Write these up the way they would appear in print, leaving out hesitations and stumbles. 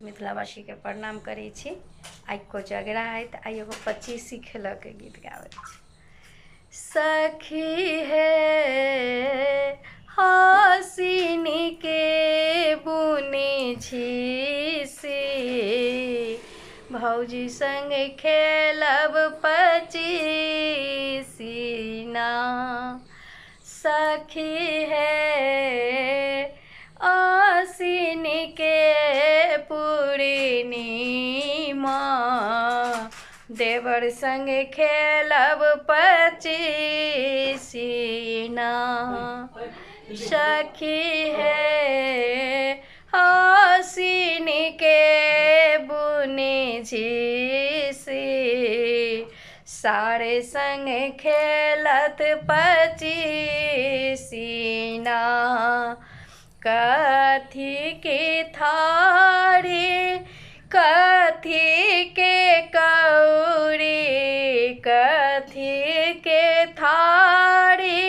मिथिलावासी के प्रणाम करै छी। आइ कोजगरा है तो आई एगो 25 खेल के गीत गावे छी। सखी है हसीनी के बुनी झीसी, भौजी संग खेलब 25 ना। सखी है आसीनी के पूर्णिमा, देवर संग खेलब 25 ना। सखी है आसीनी के बुनी झीसी, सारे संग खेलत 25 ना। कथी के थारी कथी के कौड़ी, कथी के थारी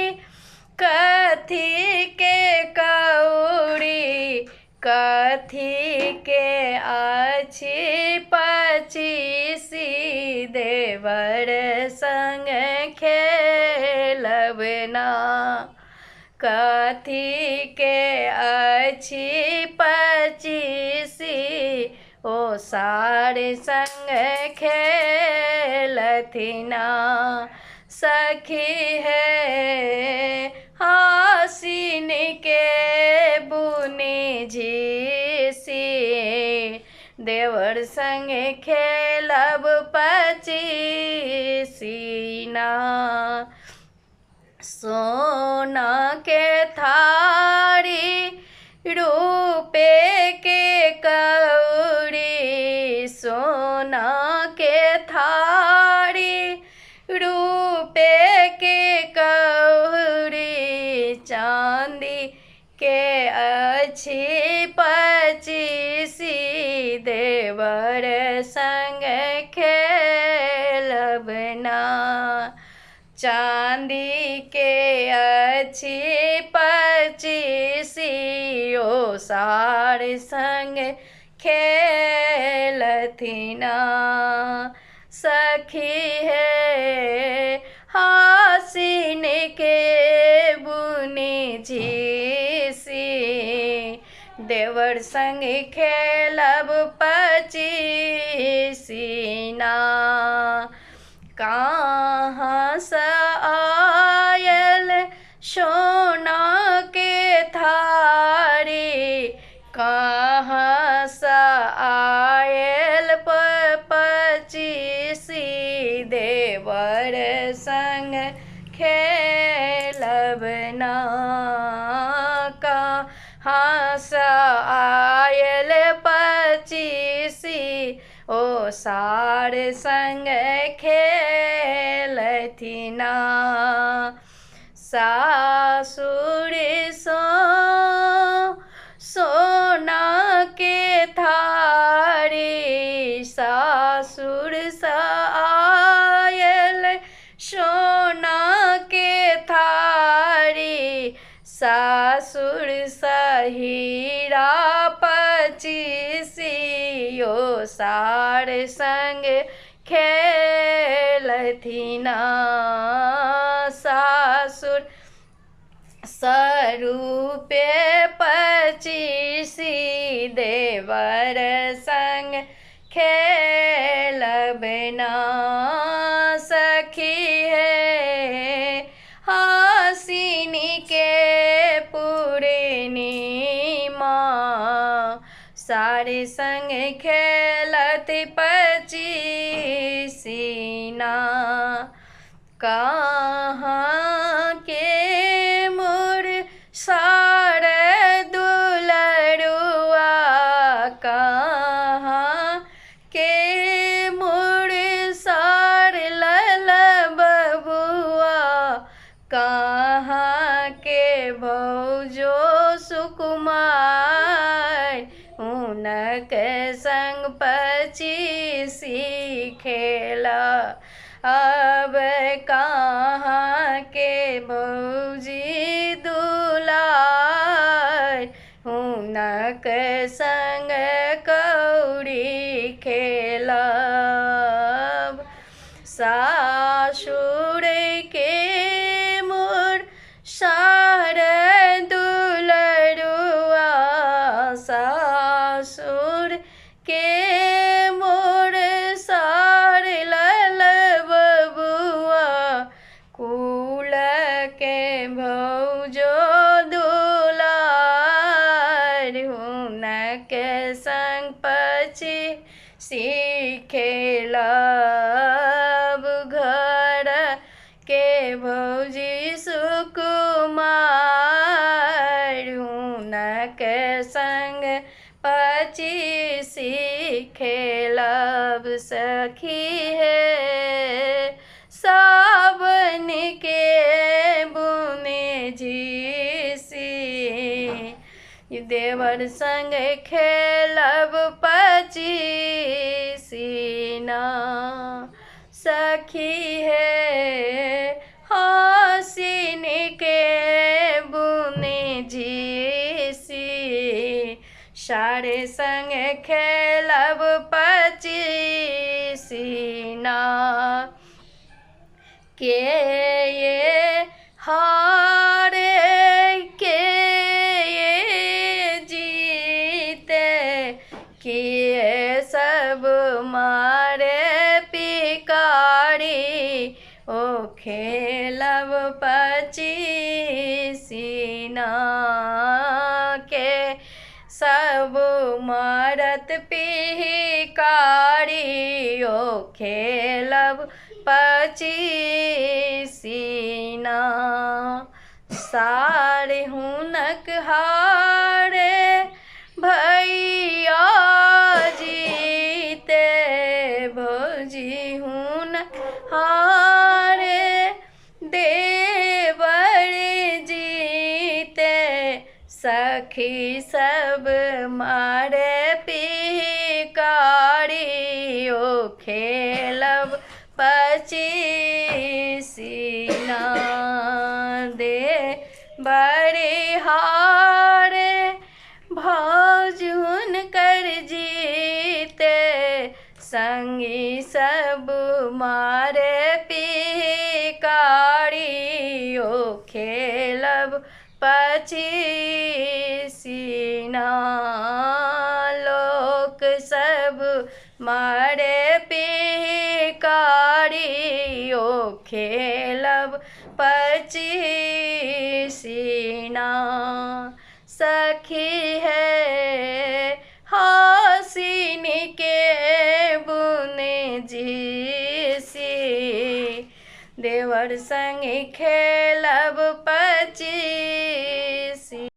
कथी के कौड़ी, कथी के अछि 25 देवर संग खेलब ना। कथी के अछि 25 ओ सारे संग खेलथिना। सखी है हसीन के बुनी झीसी, देवर संग खेलब 25 ना। सोना के थारी रूपे के कौड़ी, सोना के थारी रूपे के कौड़ी, चांदी के अछि 25 देवर संग खेलब ना। चांदी के अछि 25 ओ सारे संग खेलथिना। सखी है हसीन के बुनी झीसी, देवर संग खेलब 25 ना। कहाँ से आयल सोना के थारी, कहाँ से आयल 25 देवर संग खेलब ना। कहाँ से आयल 25 ओ सारे संग खेलथिना। सासुर सोना के थारी, सासुर से आयल सोना के थारी, सासुर से हीरा 25 ओ सारे संग खेलथिना। सासुर स्वरूपे 25 देवर संग खेलब ना। सखी है हसीनी के पूर्णिमा, सारे संग खेलत 25 ना। कहाँ के मोर सारे दुलरुआ, कहाँ के मोर सार लल बबुआ, कहाँ के भौजो सुकुमार, उनक संग 25 खेला। अब कहाँ के भौजी दुलार, हुनक संग कौ के मोर सार लल बबुआ कुल के भौजो दुलार हुनके संग पची सीखेलब घर के भौजी सुकुमार हुनके संग पची सीखेलब सखी है सावन के बुने झीसी देवर संग खेलब पचीसीना सखी है हसीन के बुने झीसी सारे संग खेलब पचीसीना के ये हारे के ये जीते किए सब मारे पिकारी ओ खेलब पचीसीना के सब मारत पिकारी ओ खेलब पचीसीना सारे हुनक हारे भैया जीते भौजी हुनक हारे देवर जीते सखी सब मारे पिकारी ओ खेलब पचीसीना दे बड़े हारे भौज हुनकर जीते संगी सब मारे पिकारी ओ खेलब पचीसीना लोक सब मारे पिकारी ओ खेलब पचीसीना सखी है हसीन के बुने झीसी देवर संग खेलब